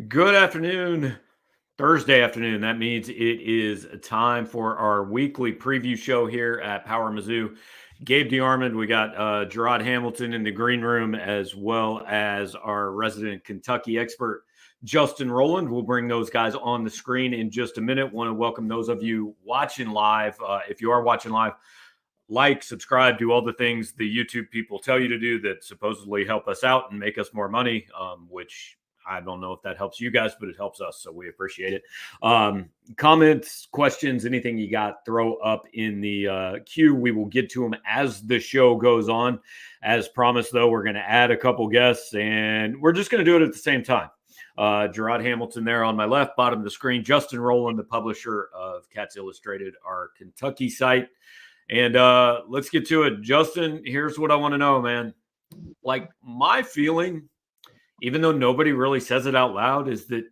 Good afternoon, Thursday afternoon. That means it is time for our weekly preview show here at Power Mizzou. Gabe DeArmond, we got Jarod Hamilton in the green room, as well as our resident Kentucky expert, Justin Rowland. We'll bring those guys on the screen in just a minute. Want to welcome those of you watching live. If you are watching live, like, subscribe, do all the things the YouTube people tell you to do that supposedly help us out and make us more money, which I don't know if that helps you guys, but it helps us, so we appreciate it. Comments, questions, anything you got, throw up in the queue. We will get to them as the show goes on. As promised, though, we're going to add a couple guests, and we're just going to do it at the same time. Jarod Hamilton there on my left, bottom of the screen. Justin Rowland, the publisher of Cats Illustrated, our Kentucky site. And let's get to it. Justin, here's what I want to know, man. Like, my feeling, even though nobody really says it out loud, is that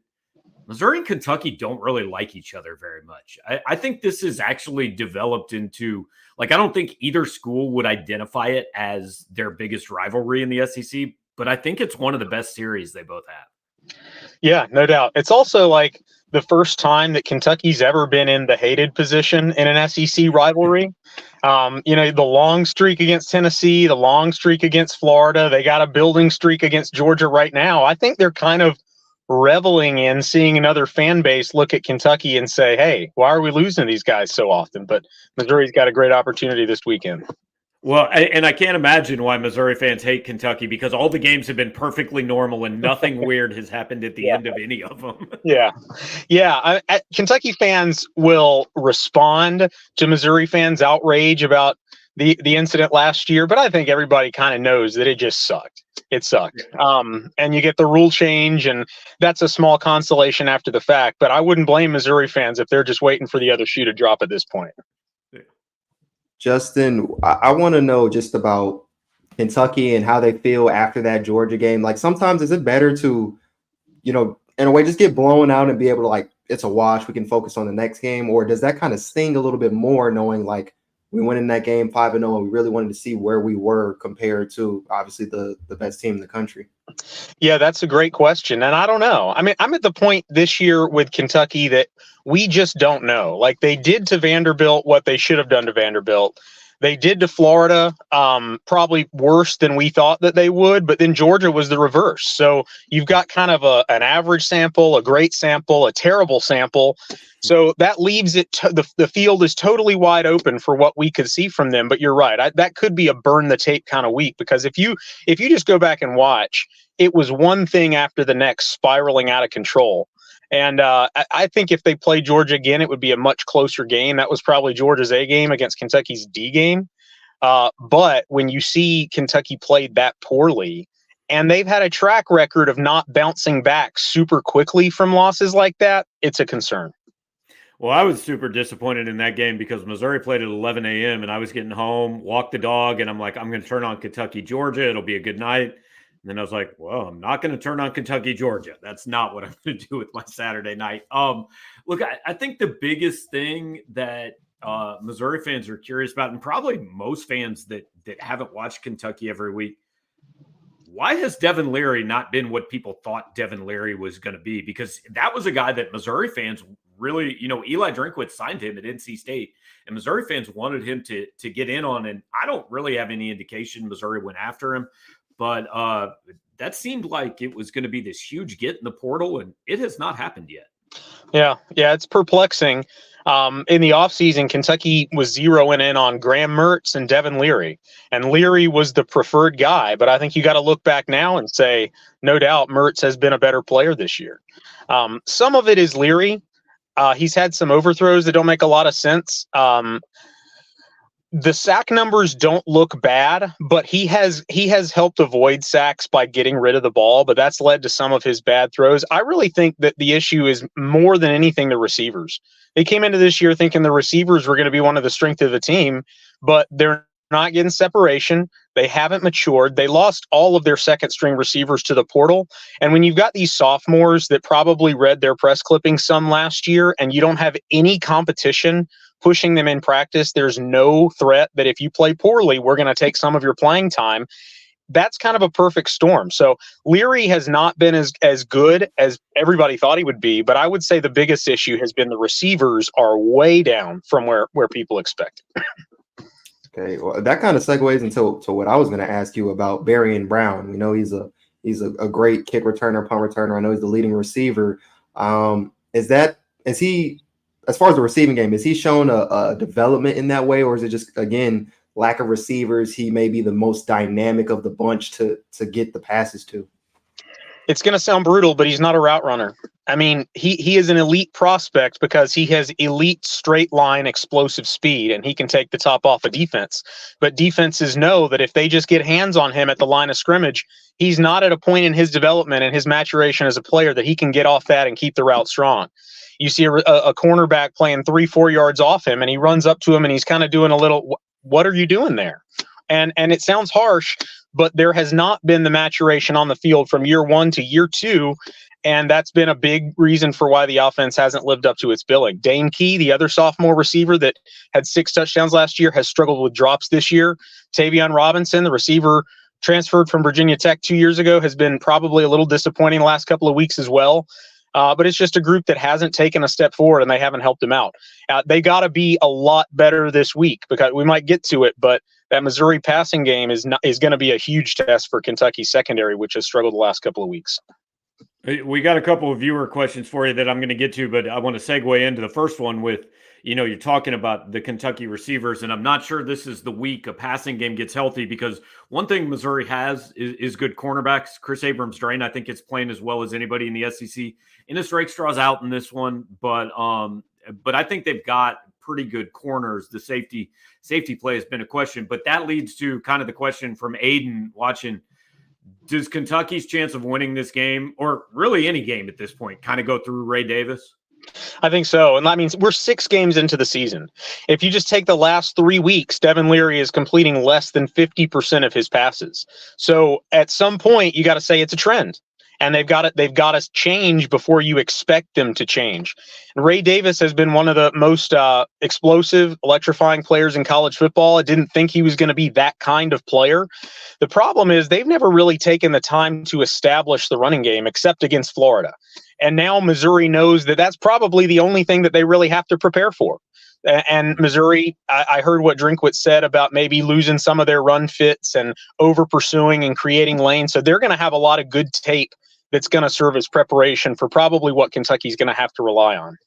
Missouri and Kentucky don't really like each other very much. I think this is actually developed into, like, I don't think either school would identify it as their biggest rivalry in the SEC, but I think it's one of the best series they both have. Yeah, no doubt. It's also like the first time that Kentucky's ever been in the hated position in an SEC rivalry. The long streak against Tennessee, the long streak against Florida, they got a building streak against Georgia right now. I think they're kind of reveling in seeing another fan base look at Kentucky and say, hey, why are we losing to these guys so often? But Missouri's got a great opportunity this weekend. Well, and I can't imagine why Missouri fans hate Kentucky, because all the games have been perfectly normal and nothing weird has happened at the end of any of them. Yeah. Kentucky fans will respond to Missouri fans' outrage about the incident last year, but I think everybody kind of knows that it just sucked. It sucked. And you get the rule change, and that's a small consolation after the fact. But I wouldn't blame Missouri fans if they're just waiting for the other shoe to drop at this point. Justin, I want to know just about Kentucky and how they feel after that Georgia game. Like, sometimes is it better to, in a way, just get blown out and be able to, like, it's a wash, we can focus on the next game? Or does that kind of sting a little bit more, knowing, like, we went in that game 5-0 and we really wanted to see where we were compared to, obviously, the best team in the country? Yeah, that's a great question. And I don't know. I mean, I'm at the point this year with Kentucky that we just don't know. Like, they did to Vanderbilt what they should have done to Vanderbilt. They did to Florida, probably worse than we thought that they would, but then Georgia was the reverse. So you've got kind of an average sample, a great sample, a terrible sample. So that leaves it, the field is totally wide open for what we could see from them. But you're right, that could be a burn the tape kind of week, because if you just go back and watch, it was one thing after the next, spiraling out of control. And I think if they play Georgia again, it would be a much closer game. That was probably Georgia's A game against Kentucky's D game. But when you see Kentucky played that poorly, and they've had a track record of not bouncing back super quickly from losses like that, it's a concern. Well, I was super disappointed in that game because Missouri played at 11 a.m. and I was getting home, walked the dog, and I'm like, I'm going to turn on Kentucky, Georgia. It'll be a good night. And then I was like, well, I'm not going to turn on Kentucky, Georgia. That's not what I'm going to do with my Saturday night. Look, I think the biggest thing that Missouri fans are curious about, and probably most fans that haven't watched Kentucky every week, why has Devin Leary not been what people thought Devin Leary was going to be? Because that was a guy that Missouri fans really, Eli Drinkwitz signed him at NC State, and Missouri fans wanted him to get in on. And I don't really have any indication Missouri went after him. But that seemed like it was going to be this huge get in the portal, and it has not happened yet. Yeah, it's perplexing. In the offseason, Kentucky was zeroing in on Graham Mertz and Devin Leary. And Leary was the preferred guy. But I think you got to look back now and say, no doubt, Mertz has been a better player this year. Some of it is Leary. He's had some overthrows that don't make a lot of sense. The sack numbers don't look bad, but he has helped avoid sacks by getting rid of the ball, but that's led to some of his bad throws. I really think that the issue is more than anything the receivers. They came into this year thinking the receivers were going to be one of the strength of the team, but they're not getting separation. They haven't matured. They lost all of their second string receivers to the portal. And when you've got these sophomores that probably read their press clippings some last year, and you don't have any competition pushing them in practice, there's no threat that if you play poorly, we're going to take some of your playing time. that's kind of a perfect storm. So Leary has not been as good as everybody thought he would be, but I would say the biggest issue has been the receivers are way down from where people expected. Okay, well, that kind of segues into what I was going to ask you about Barry Brown. We know he's a great kick returner, punt returner. I know he's the leading receiver. Is he, as far as the receiving game, is he shown a development in that way, or is it just, again, lack of receivers? He may be the most dynamic of the bunch to get the passes to. It's going to sound brutal, but he's not a route runner. I mean, he is an elite prospect because he has elite straight line explosive speed, and he can take the top off a defense. But defenses know that if they just get hands on him at the line of scrimmage, he's not at a point in his development and his maturation as a player that he can get off that and keep the route strong. You see a cornerback playing 3-4 yards off him, and he runs up to him, and he's kind of doing a little, what are you doing there? And it sounds harsh, but there has not been the maturation on the field from year 1 to year 2. And that's been a big reason for why the offense hasn't lived up to its billing. Dane Key, the other sophomore receiver that had 6 touchdowns last year, has struggled with drops this year. Tavion Robinson, the receiver transferred from Virginia Tech 2 years ago, has been probably a little disappointing the last couple of weeks as well. But it's just a group that hasn't taken a step forward, and they haven't helped him out. They got to be a lot better this week, because we might get to it, but that Missouri passing game is going to be a huge test for Kentucky's secondary, which has struggled the last couple of weeks. We got a couple of viewer questions for you that I'm going to get to, but I want to segue into the first one with, you're talking about the Kentucky receivers, and I'm not sure this is the week a passing game gets healthy, because one thing Missouri has is good cornerbacks. Chris Abrams-Drain, I think, is playing as well as anybody in the SEC. Ennis Rakestraw's out in this one, but I think they've got pretty good corners. The safety play has been a question, but that leads to kind of the question from Aiden watching. Does Kentucky's chance of winning this game, or really any game at this point, kind of go through Ray Davis? I think so. And that means we're 6 games into the season. If you just take the last 3 weeks, Devin Leary is completing less than 50% of his passes. So at some point, you got to say it's a trend. And they've got to change before you expect them to change. And Ray Davis has been one of the most explosive, electrifying players in college football. I didn't think he was going to be that kind of player. The problem is they've never really taken the time to establish the running game except against Florida. And now Missouri knows that that's probably the only thing that they really have to prepare for. And Missouri, I heard what Drinkwitz said about maybe losing some of their run fits and over pursuing and creating lanes. So they're going to have a lot of good tape that's going to serve as preparation for probably what Kentucky's going to have to rely on.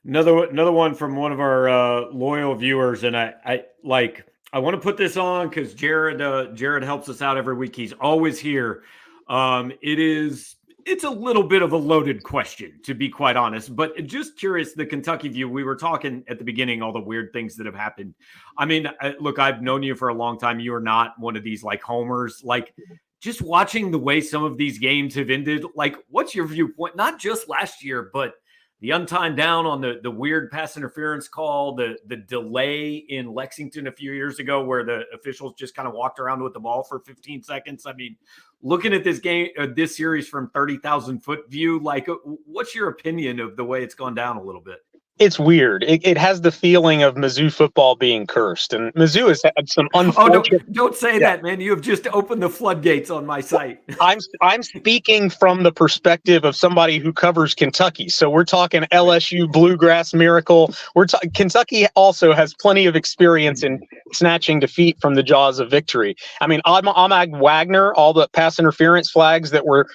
Another one from one of our loyal viewers, and I want to put this on because Jarod helps us out every week. He's always here. It's a little bit of a loaded question, to be quite honest, but just curious, the Kentucky view. We were talking at the beginning, all the weird things that have happened. I mean, look, I've known you for a long time. You are not one of these like homers, like just watching the way some of these games have ended. Like, what's your viewpoint? Not just last year, but the untimed down on the weird pass interference call, the delay in Lexington a few years ago where the officials just kind of walked around with the ball for 15 seconds. I mean, looking at this game, this series from 30,000 foot view, like, what's your opinion of the way it's gone down a little bit? It's weird. It has the feeling of Mizzou football being cursed, and Mizzou has had some unfortunate. Oh, don't say that, man! You have just opened the floodgates on my site. I'm speaking from the perspective of somebody who covers Kentucky. So we're talking LSU Bluegrass Miracle. Kentucky also has plenty of experience in snatching defeat from the jaws of victory. I mean, Ahmad Wagner, all the pass interference flags that were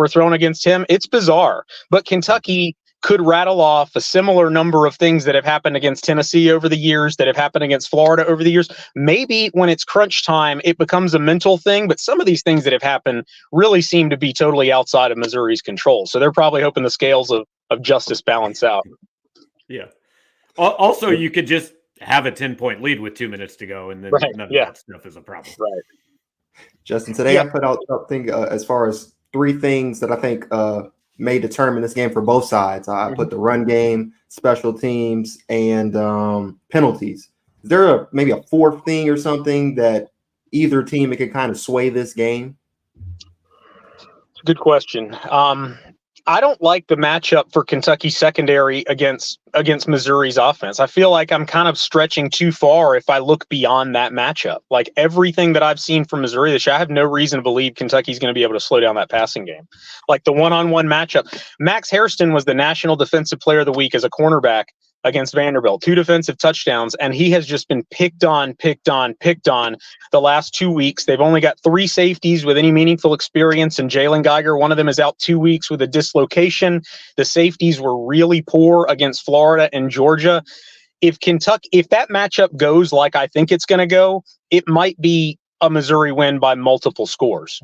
thrown against him, it's bizarre. But Kentucky could rattle off a similar number of things that have happened against Tennessee over the years, that have happened against Florida over the years. Maybe when it's crunch time, it becomes a mental thing, but some of these things that have happened really seem to be totally outside of Missouri's control. So they're probably hoping the scales of justice balance out. Yeah. Also, you could just have a 10-point lead with 2 minutes to go, and then none of that stuff is a problem. Right. Justin, today I put out something as far as 3 things that I think may determine this game for both sides. I put the run game, special teams, and penalties. Is there maybe a 4th thing or something that either team can kind of sway this game? Good question. I don't like the matchup for Kentucky secondary against Missouri's offense. I feel like I'm kind of stretching too far if I look beyond that matchup. Like everything that I've seen from Missouri this year, I have no reason to believe Kentucky's going to be able to slow down that passing game. Like the one-on-one matchup, Max Hairston was the National Defensive Player of the Week as a cornerback against Vanderbilt, 2 defensive touchdowns, and he has just been picked on the last 2 weeks. They've only got 3 safeties with any meaningful experience, and Jalen Geiger, one of them is out 2 weeks with a dislocation. The safeties were really poor against Florida and Georgia. If that matchup goes like I think it's going to go, it might be a Missouri win by multiple scores.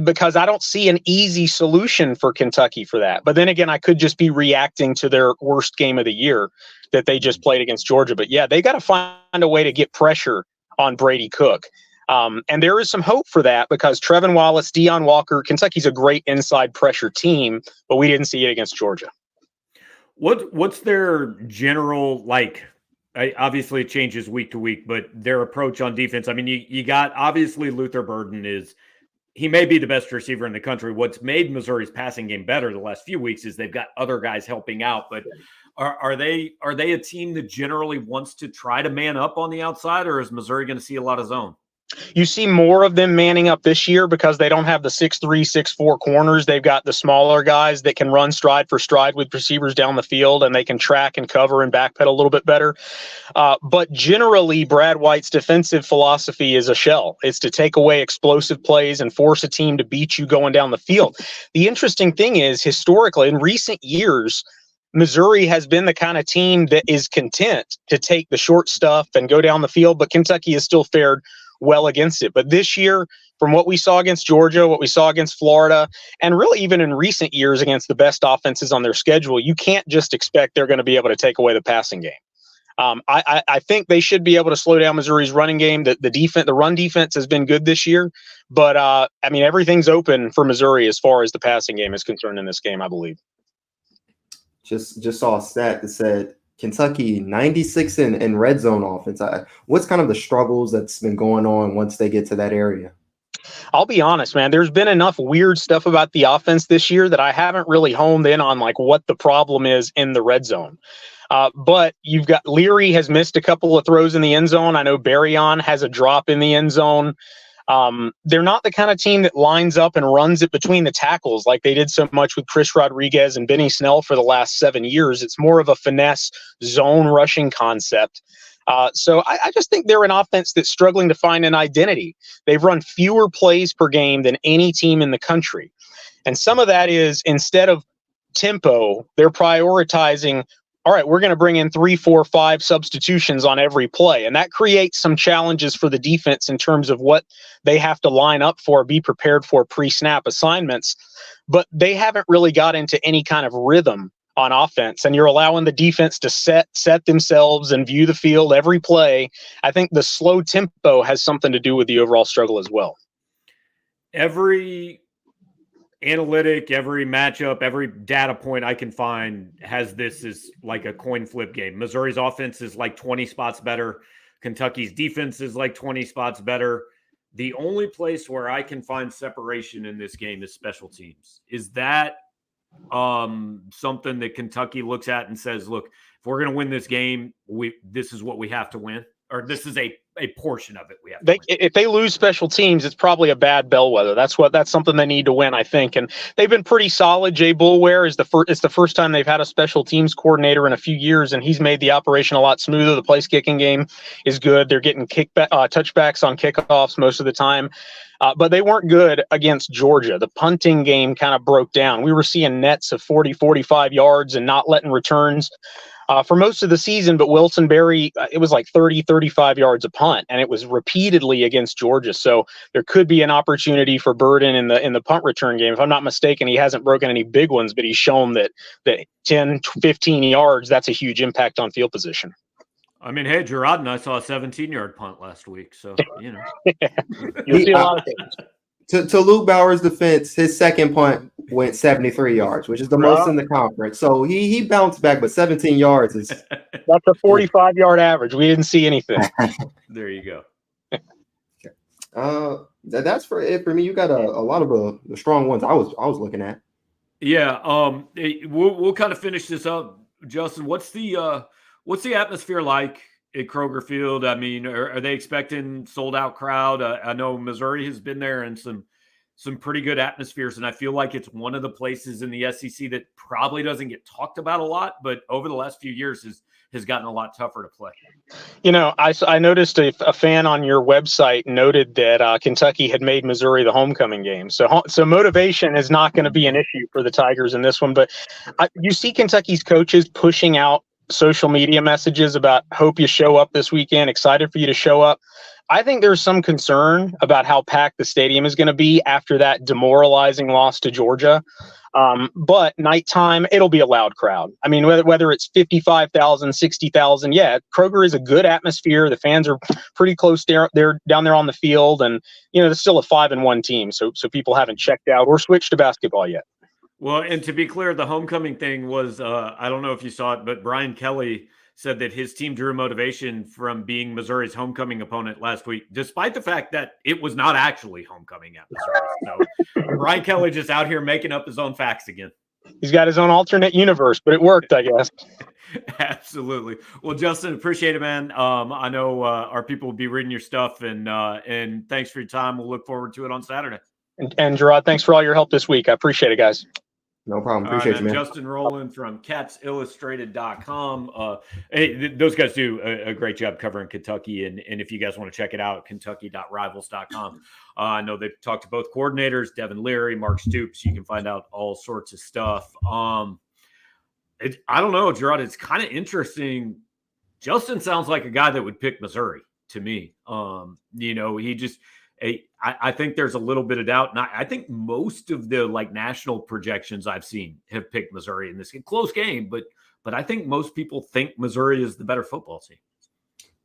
Because I don't see an easy solution for Kentucky for that. But then again, I could just be reacting to their worst game of the year that they just played against Georgia. But yeah, they got to find a way to get pressure on Brady Cook. And there is some hope for that because Trevin Wallace, Deion Walker, Kentucky's a great inside pressure team, but we didn't see it against Georgia. What's their general, like, obviously it changes week to week, but their approach on defense? I mean, you got, obviously Luther Burden he may be the best receiver in the country. What's made Missouri's passing game better the last few weeks is they've got other guys helping out. But are they a team that generally wants to try to man up on the outside, or is Missouri going to see a lot of zone? You see more of them manning up this year because they don't have the 6'3", 6'4" corners. They've got the smaller guys that can run stride for stride with receivers down the field, and they can track and cover and backpedal a little bit better. But generally, Brad White's defensive philosophy is a shell. It's to take away explosive plays and force a team to beat you going down the field. The interesting thing is, historically, in recent years, Missouri has been the kind of team that is content to take the short stuff and go down the field, but Kentucky has still fared well against it. But this year, from what we saw against Georgia, what we saw against Florida, and really even in recent years against the best offenses on their schedule, you can't just expect they're going to be able to take away the passing game. I think they should be able to slow down Missouri's running game. The run defense has been good this year, but I mean, everything's open for Missouri as far as the passing game is concerned in this game, I believe. Just saw a stat that said Kentucky 96 in red zone offense. What's kind of the struggles that's been going on once they get to that area? I'll be honest, man, there's been enough weird stuff about the offense this year that I haven't really honed in on like what the problem is in the red zone. But you've got Leary has missed a couple of throws in the end zone. I know Barryon has a drop in the end zone. They're not the kind of team that lines up and runs it between the tackles like they did so much with Chris Rodriguez and Benny Snell for the last 7 years. It's more of a finesse zone rushing concept. So I just think they're an offense that's struggling to find an identity. They've run fewer plays per game than any team in the country. And some of that is, instead of tempo, they're prioritizing, all right, we're going to bring in 3, 4, 5 substitutions on every play. And that creates some challenges for the defense in terms of what they have to line up for, be prepared for pre-snap assignments. But they haven't really got into any kind of rhythm on offense. And you're allowing the defense to set themselves and view the field every play. I think the slow tempo has something to do with the overall struggle as well. Every analytic, every matchup, every data point I can find has this as like a coin flip game. Missouri's offense is like 20 spots better. Kentucky's defense is like 20 spots better. The only place where I can find separation in this game is special teams. Is that something that Kentucky looks at and says, look, if we're going to win this game, this is what we have to win, or this is a portion of it we have to win. If they lose special teams, it's probably a bad bellwether. That's something they need to win, I think. And they've been pretty solid. Jay Boulware it's the first time they've had a special teams coordinator in a few years, and he's made the operation a lot smoother. The place kicking game is good. They're getting touchbacks on kickoffs most of the time. But they weren't good against Georgia. The punting game kind of broke down. We were seeing nets of 40, 45 yards and not letting returns for most of the season. But Wilson Berry, it was like 30, 35 yards a punt, and it was repeatedly against Georgia. So there could be an opportunity for Burden in the punt return game. If I'm not mistaken, he hasn't broken any big ones, but he's shown that 10, 15 yards, that's a huge impact on field position. I mean, hey, Jarod and I saw a 17-yard punt last week, so, you know. You'll see a lot of things. To Luke Bauer's defense, his second punt went 73 yards, which is the most in the conference. So he bounced back, but 17 yards is – that's a 45-yard average. We didn't see anything. There you go. That's for it for me. You got a lot of the strong ones I was looking at. Yeah. We'll kind of finish this up, Justin. What's the atmosphere like at Kroger Field? I mean, are they expecting sold out crowd? I know Missouri has been there in some pretty good atmospheres, and I feel like it's one of the places in the SEC that probably doesn't get talked about a lot, but over the last few years has gotten a lot tougher to play. I noticed a fan on your website noted that Kentucky had made Missouri the homecoming game. So motivation is not going to be an issue for the Tigers in this one. But you see Kentucky's coaches pushing out social media messages about hope you show up this weekend, excited for you to show up. I think there's some concern about how packed the stadium is going to be after that demoralizing loss to Georgia. But nighttime, it'll be a loud crowd. I mean, whether it's 55,000, 60,000, yeah, Kroger is a good atmosphere. The fans are pretty close there. They're down there on the field, and it's still a 5-1 team. So people haven't checked out or switched to basketball yet. Well, and to be clear, the homecoming thing was, I don't know if you saw it, but Brian Kelly said that his team drew motivation from being Missouri's homecoming opponent last week, despite the fact that it was not actually homecoming at Missouri. So Brian Kelly just out here making up his own facts again. He's got his own alternate universe, but it worked, I guess. Absolutely. Well, Justin, appreciate it, man. I know our people will be reading your stuff, and thanks for your time. We'll look forward to it on Saturday. And Jarod, thanks for all your help this week. I appreciate it, guys. No problem. Appreciate you, man. Justin Rowland from CatsIllustrated.com. Those guys do a great job covering Kentucky. And if you guys want to check it out, Kentucky.rivals.com. I know they've talked to both coordinators, Devin Leary, Mark Stoops. You can find out all sorts of stuff. I don't know, Jarod. It's kind of interesting. Justin sounds like a guy that would pick Missouri to me. He just – I think there's a little bit of doubt. And I think most of the national projections I've seen have picked Missouri in this close game, but I think most people think Missouri is the better football team.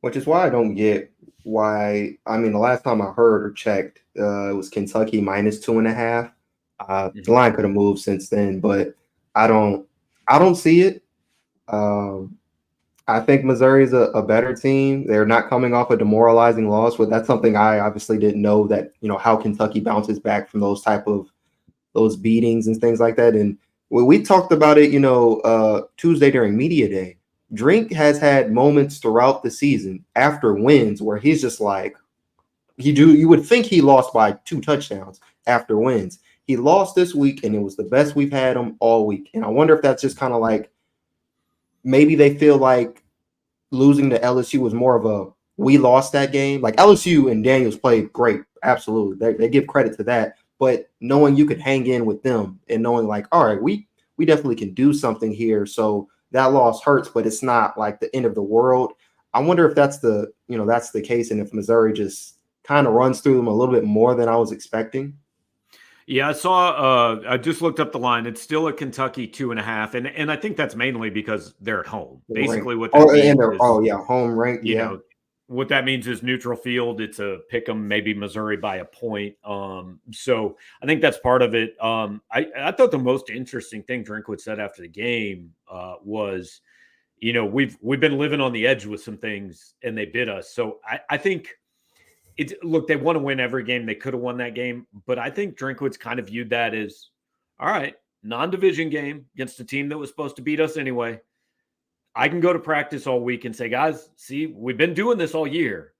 Which is why I don't get why. I mean, the last time I heard or checked, it was Kentucky -2.5. The line could have moved since then, but I don't see it. I think Missouri is a better team. They're not coming off a demoralizing loss, but that's something I obviously didn't know, that how Kentucky bounces back from those beatings and things like that. And we talked about it, Tuesday during media day. Drink has had moments throughout the season after wins where he's just like, you would think he lost by 2 touchdowns after wins. He lost this week, and it was the best we've had him all week. And I wonder if that's just kind of like, maybe they feel like losing to LSU was more of we lost that game. Like, LSU and Daniels played great. Absolutely. They give credit to that. But knowing you could hang in with them and knowing all right, we definitely can do something here. So that loss hurts, but it's not like the end of the world. I wonder if that's the case, and if Missouri just kind of runs through them a little bit more than I was expecting. Yeah, I saw. I just looked up the line. It's still a Kentucky 2.5, and I think that's mainly because they're at home. Basically, what that means is, home ranked. What that means is neutral field. It's a pick 'em, maybe Missouri by a point. So I think that's part of it. I thought the most interesting thing Drinkwood said after the game was, we've been living on the edge with some things, and they bit us. So I think. Look, they want to win every game. They could have won that game, but I think Drinkwood's kind of viewed that as, all right, non-division game against a team that was supposed to beat us anyway. I can go to practice all week and say, guys, see, we've been doing this all year,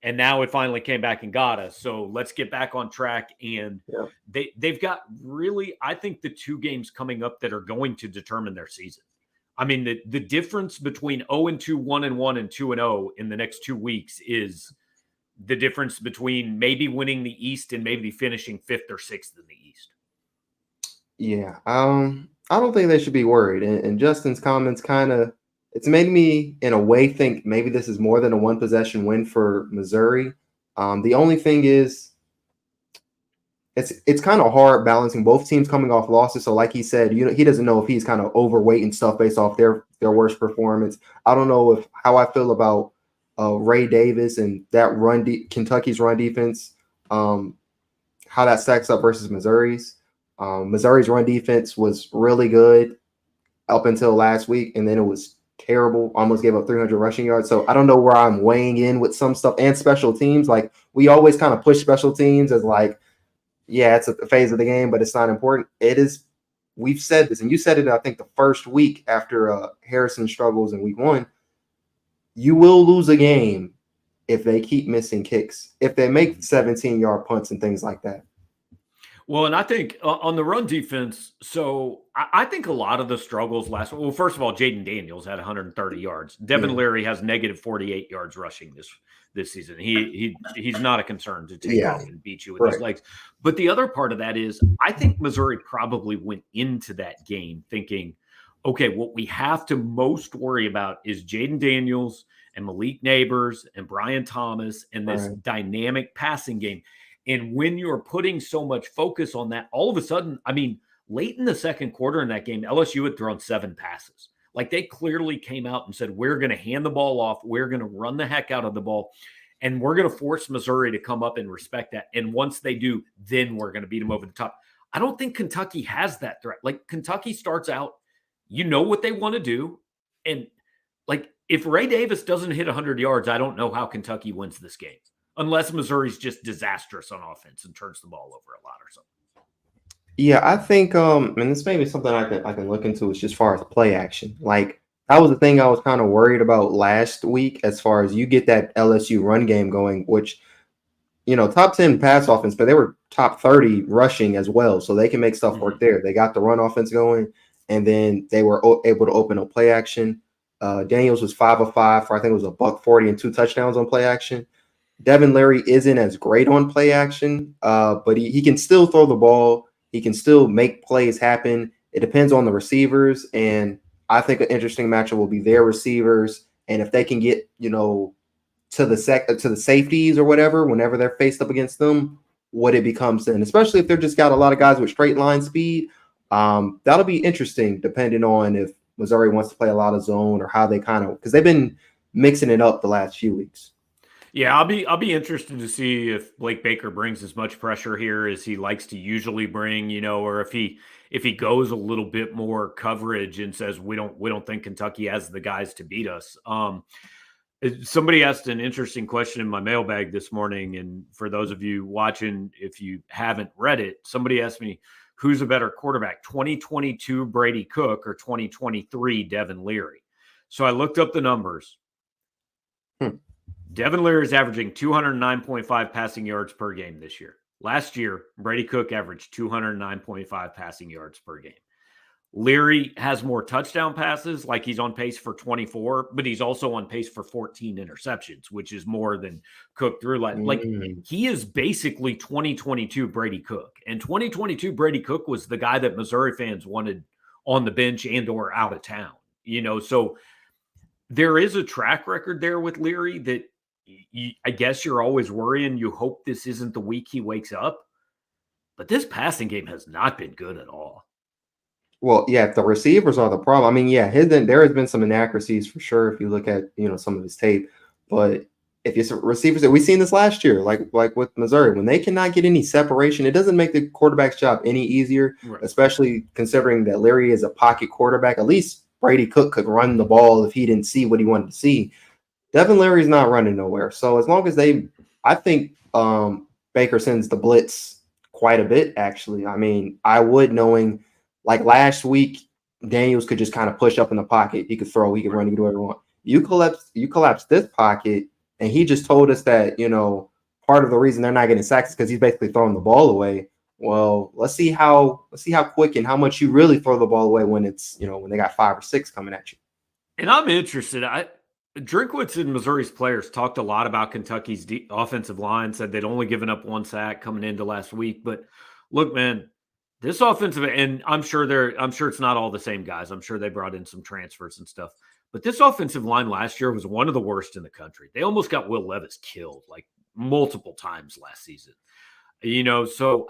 and now it finally came back and got us. So let's get back on track. And they've got really, I think, the 2 games coming up that are going to determine their season. I mean, the difference between 0-2, 1-1, and 2-0 in the next 2 weeks is the difference between maybe winning the East and maybe finishing 5th or 6th in the East. Yeah. I don't think they should be worried. And Justin's comments it's made me in a way think maybe this is more than a 1-possession win for Missouri. The only thing is it's kind of hard balancing both teams coming off losses. So like he said, he doesn't know if he's kind of overweight and stuff based off their worst performance. I don't know how I feel about Ray Davis and that Kentucky's run defense, how that stacks up versus Missouri's. Missouri's run defense was really good up until last week, and then it was terrible. Almost gave up 300 rushing yards. So I don't know where I'm weighing in with some stuff, and special teams. Like, we always kind of push special teams as it's a phase of the game, but it's not important. It is we've said this, and you said it, I think, the first week after Harrison struggles in week 1. You will lose a game if they keep missing kicks, if they make 17-yard punts and things like that. Well, and I think on the run defense, so I think a lot of the struggles well, first of all, Jaden Daniels had 130 yards. Devin Leary has negative 48 yards rushing this season. He's not a concern to take off and beat you with his legs. But the other part of that is I think Missouri probably went into that game thinking, okay, what we have to most worry about is Jaden Daniels and Malik Neighbors and Brian Thomas and this dynamic passing game. And when you're putting so much focus on that, all of a sudden, I mean, late in the second quarter in that game, LSU had thrown 7 passes. Like they clearly came out and said, we're going to hand the ball off. We're going to run the heck out of the ball. And we're going to force Missouri to come up and respect that. And once they do, then we're going to beat them over the top. I don't think Kentucky has that threat. Like Kentucky starts out, you know what they want to do. And like if Ray Davis doesn't hit 100 yards, I don't know how Kentucky wins this game. Unless Missouri's just disastrous on offense and turns the ball over a lot or something. Yeah, I think and this may be something I can look into as just far as play action. Like that was the thing I was kind of worried about last week as far as you get that LSU run game going, which top 10 pass offense, but they were top 30 rushing as well, so they can make stuff work there. They got the run offense going, and then they were able to open up play action. Daniels was 5 of 5 for I think it was $140 and 2 touchdowns on play action. Devin Leary isn't as great on play action, but he can still throw the ball. He can still make plays happen. It depends on the receivers, and I think an interesting matchup will be their receivers. And if they can get to the safeties or whatever, whenever they're faced up against them, what it becomes then, especially if they're just got a lot of guys with straight line speed. That'll be interesting depending on if Missouri wants to play a lot of zone or how they because they've been mixing it up the last few weeks. Yeah, I'll be interested to see if Blake Baker brings as much pressure here as he likes to usually bring, or if he goes a little bit more coverage and says we don't think Kentucky has the guys to beat us. Somebody asked an interesting question in my mailbag this morning, and for those of you watching, if you haven't read it, somebody asked me who's a better quarterback, 2022 Brady Cook or 2023 Devin Leary. So I looked up the numbers. Devin Leary is averaging 209.5 passing yards per game this year. Last year, Brady Cook averaged 209.5 passing yards per game. Leary has more touchdown passes, like he's on pace for 24, but he's also on pace for 14 interceptions, which is more than Cook threw. Like he is basically 2022 Brady Cook. And 2022 Brady Cook was the guy that Missouri fans wanted on the bench and or out of town. So there is a track record there with Leary that I guess you're always worrying. You hope this isn't the week he wakes up. But this passing game has not been good at all. Well, yeah, the receivers are the problem. I mean, yeah, there has been some inaccuracies for sure if you look at, some of his tape. But if it's receivers, we've seen this last year, like with Missouri, when they cannot get any separation, it doesn't make the quarterback's job any easier, especially considering that Leary is a pocket quarterback. At least Brady Cook could run the ball if he didn't see what he wanted to see. Devin Leary's not running nowhere. So as long as I think Baker sends the blitz quite a bit, actually. I mean, I would knowing like last week, Daniels could just kind of push up in the pocket. He could throw, he could run, he could do whatever he wants. You collapse this pocket, and he just told us that, part of the reason they're not getting sacks is because he's basically throwing the ball away. Well, let's see how quick and how much you really throw the ball away when it's, when they got 5 or 6 coming at you. And I'm interested. Drinkwitz and Missouri's players talked a lot about Kentucky's offensive line, said they'd only given up 1 sack coming into last week. But look, man, this offensive, and I'm sure it's not all the same guys. I'm sure they brought in some transfers and stuff. But this offensive line last year was one of the worst in the country. They almost got Will Levis killed like multiple times last season. So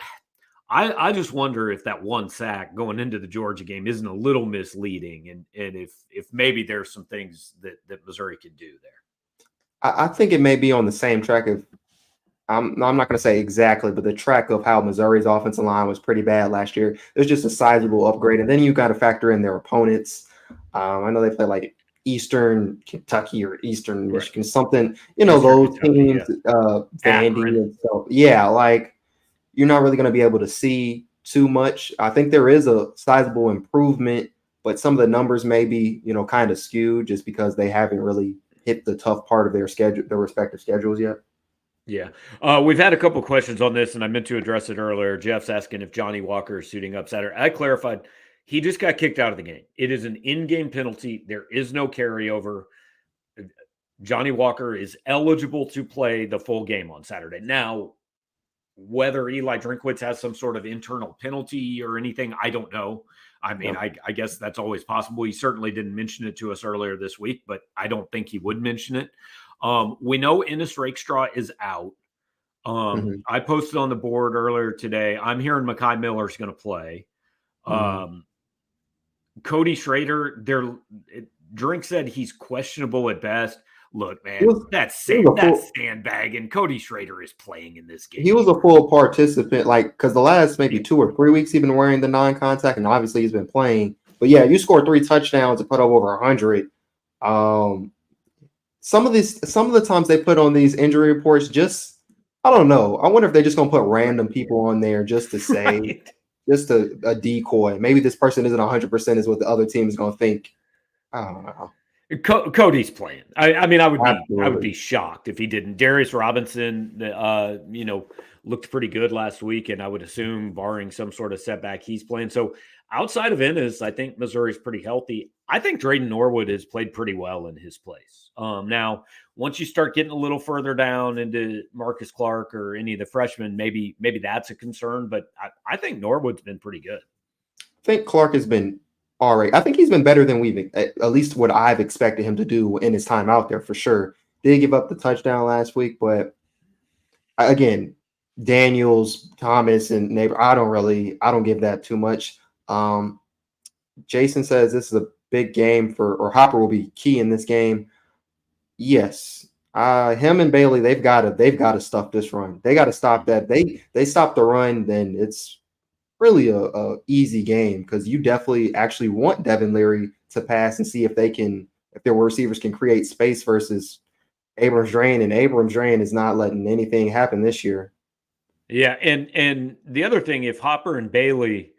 I just wonder if that 1 sack going into the Georgia game isn't a little misleading, and if maybe there's some things that Missouri could do there. I think it may be on the same track of I'm not going to say exactly, but the track of how Missouri's offensive line was pretty bad last year. There's just a sizable upgrade, and then you got to factor in their opponents. I know they play like Eastern Kentucky or Eastern Michigan, something. Those teams, Vandy, and so yeah, like. You're not really going to be able to see too much. I think there is a sizable improvement, but some of the numbers may be, kind of skewed just because they haven't really hit the tough part of their schedule, their respective schedules yet. Yeah. We've had a couple questions on this, and I meant to address it earlier. Jeff's asking if Johnny Walker is suiting up Saturday. I clarified he just got kicked out of the game. It is an in-game penalty. There is no carryover. Johnny Walker is eligible to play the full game on Saturday. Now, whether Eli Drinkwitz has some sort of internal penalty or anything, I don't know. I mean, I guess that's always possible. He certainly didn't mention it to us earlier this week, but I don't think he would mention it. We know Ennis Rakestraw is out. I posted on the board earlier today. I'm hearing Mekhi Miller's going to play. Cody Schrader, Drink said he's questionable at best. Look, man, that's sandbagging. Cody Schrader is playing in this game. He was a full participant, because the last maybe 2 or 3 weeks he's been wearing the non-contact, and obviously he's been playing. But yeah, you scored 3 touchdowns and put up over 100. Some of the times they put on these injury reports, I don't know. I wonder if they're just gonna put random people on there just to say, just a decoy. Maybe this person isn't 100% is what the other team is gonna think. I don't know. Cody's playing. I mean, I would be shocked if he didn't. Darius Robinson, looked pretty good last week, and I would assume, barring some sort of setback, he's playing. So outside of Ennis, I think Missouri's pretty healthy. I think Drayden Norwood has played pretty well in his place. Now, once you start getting a little further down into Marcus Clark or any of the freshmen, maybe that's a concern. But I think Norwood's been pretty good. I think Clark has been all right. I think he's been better than at least what I've expected him to do in his time out there, for sure. Did give up the touchdown last week, but again, Daniels, Thomas, and Neighbor, I don't give that too much. Jason says this is a big game or Hopper will be key in this game. Yes. Him and Bailey, they've got to stop this run. They got to stop that. They stop the run, then it's really a easy game, because you definitely actually want Devin Leary to pass and see if their receivers can create space versus Abrams Drain, and Abrams Drain is not letting anything happen this year. Yeah, and the other thing, if Hopper and Bailey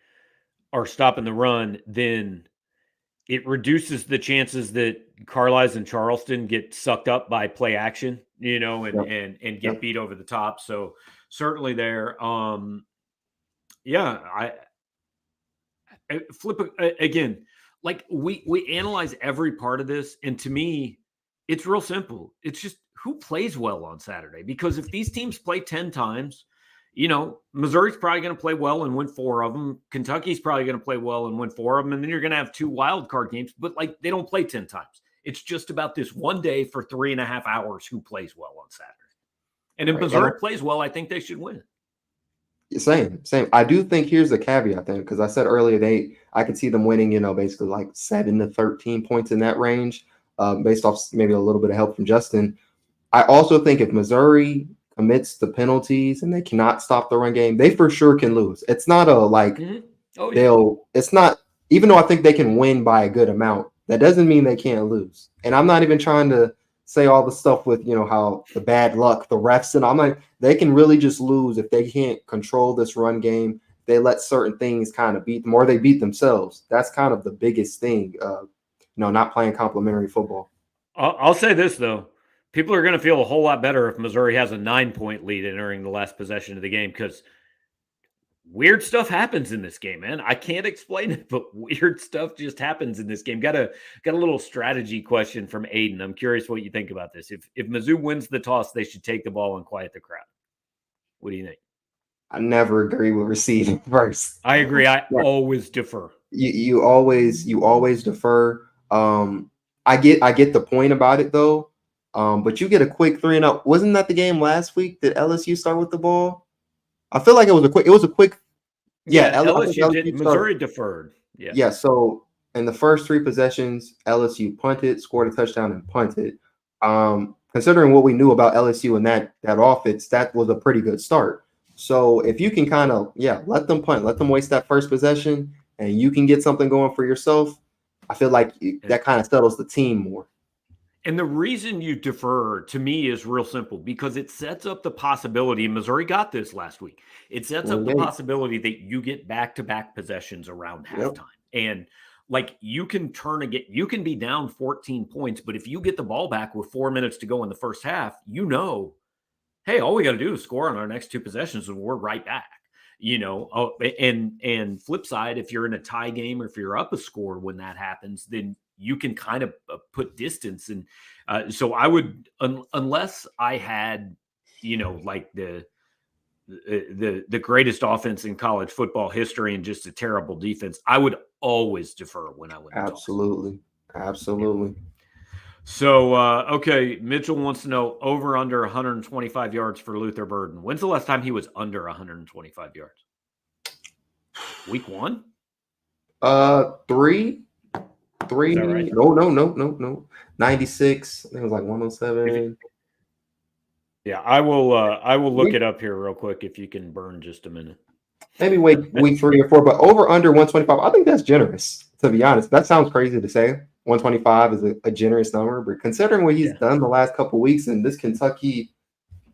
are stopping the run, then it reduces the chances that Carlisle and Charleston get sucked up by play action, and get beat over the top. So certainly there. I flip again. Like we analyze every part of this, and to me, it's real simple. It's just who plays well on Saturday. Because if these teams play 10 times, Missouri's probably going to play well and win 4 of them. Kentucky's probably going to play well and win 4 of them. And then you're going to have 2 wild card games, but they don't play 10 times. It's just about this one day for 3.5 hours who plays well on Saturday. And if Missouri plays well, I think they should win. Same. I do think here's the caveat then, because I said earlier I could see them winning, basically 7 to 13 points in that range, based off maybe a little bit of help from Justin. I also think if Missouri commits the penalties and they cannot stop the run game, they for sure can lose. It's not it's not, even though I think they can win by a good amount, that doesn't mean they can't lose. And I'm not even trying to say all the stuff with, how the bad luck, the refs, and they can really just lose if they can't control this run game. They let certain things kind of beat them, or they beat themselves. That's kind of the biggest thing, not playing complimentary football. I'll say this, though. People are going to feel a whole lot better if Missouri has a 9-point lead entering the last possession of the game, because weird stuff happens in this game, man. I can't explain it, but weird stuff just happens in this game. Got a little strategy question from Aiden. I'm curious what you think about this. If Mizzou wins the toss, they should take the ball and quiet the crowd. What do you think? I never agree with receiving first. I agree. I always defer. You always defer. I get the point about it though. But you get a quick 3-and-out. Wasn't that the game last week that LSU started with the ball? I feel like it was a quick. Yeah, LSU did. Missouri deferred. Yeah. Yeah. So in the first 3 possessions, LSU punted, scored a touchdown, and punted. Considering what we knew about LSU and that offense, that was a pretty good start. So if you can kind of let them punt, let them waste that first possession, and you can get something going for yourself, I feel like that kind of settles the team more. And the reason you defer to me is real simple because it sets up the possibility, and Missouri got this last week. It sets up the possibility that you get back-to-back possessions around halftime. And like you can you can be down 14 points, but if you get the ball back with 4 minutes to go in the first half, hey, all we got to do is score on our next two possessions and we're right back. And flip side, if you're in a tie game or if you're up a score when that happens, then you can kind of put distance. And so I would, unless I had, like the greatest offense in college football history and just a terrible defense, I would always defer when I win. Absolutely. So, okay, Mitchell wants to know over under 125 yards for Luther Burden. When's the last time he was under 125 yards? Week 1? 3. Right? No. 96. I think it was like 107. Yeah, I will look it up here real quick if you can burn just a minute. Maybe week 3 or 4, but over under 125. I think that's generous, to be honest. That sounds crazy to say. 125 is a generous number, but considering what he's done the last couple of weeks and this Kentucky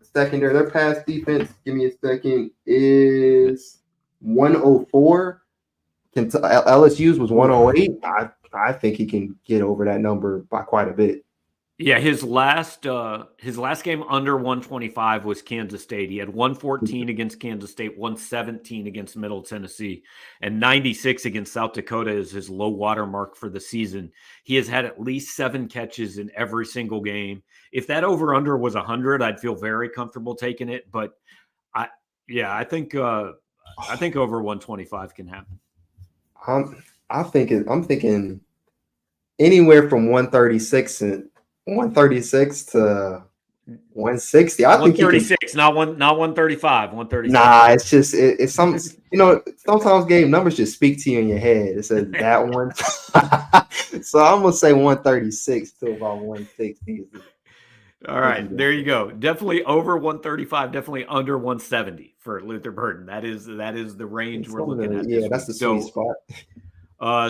secondary, their pass defense, give me a second, is 104. LSU's was 108. I think he can get over that number by quite a bit. Yeah, his last game under 125 was Kansas State. He had 114 against Kansas State, 117 against Middle Tennessee, and 96 against South Dakota is his low water mark for the season. He has had at least 7 catches in every single game. If that over under was 100, I'd feel very comfortable taking it. But I think over 125 can happen. I'm thinking anywhere from 136 to 160. I think 136, not 135. 136. Nah, it's just it's some sometimes game numbers just speak to you in your head. It says that one. So I'm gonna say 136 to about 160. All right, there you go. Definitely over 135, definitely under 170 for Luther Burden. That is the range we're looking at. Yeah, that's the sweet spot.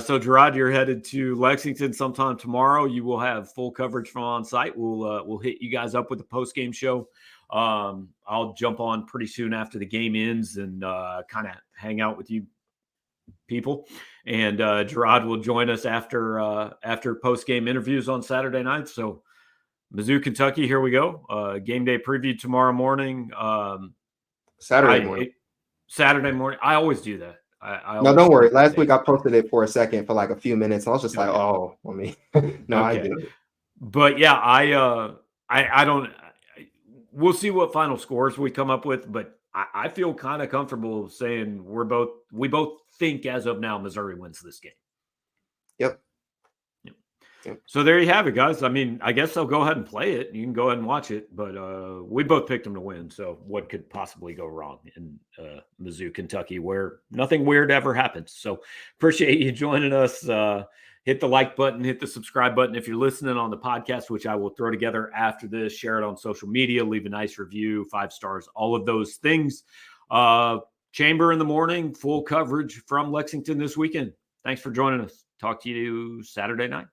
So Jarod, you're headed to Lexington sometime tomorrow. You will have full coverage from on site. We'll hit you guys up with the post game show. I'll jump on pretty soon after the game ends and kind of hang out with you people. And Jarod will join us after post game interviews on Saturday night. So Mizzou, Kentucky, here we go. Game day preview tomorrow morning. Saturday morning. I always do that. No, don't worry. Last week I posted it for a second for like a few minutes. I was just I did. But yeah, I don't. We'll see what final scores we come up with, but I feel kind of comfortable saying we both think as of now Missouri wins this game. Yep. So there you have it, guys. I mean, I guess I'll go ahead and play it. You can go ahead and watch it, but we both picked them to win. So what could possibly go wrong in Mizzou, Kentucky, where nothing weird ever happens? So appreciate you joining us. Hit the like button, hit the subscribe button. If you're listening on the podcast, which I will throw together after this, share it on social media, leave a nice review, 5 stars, all of those things. Chamber in the morning, full coverage from Lexington this weekend. Thanks for joining us. Talk to you Saturday night.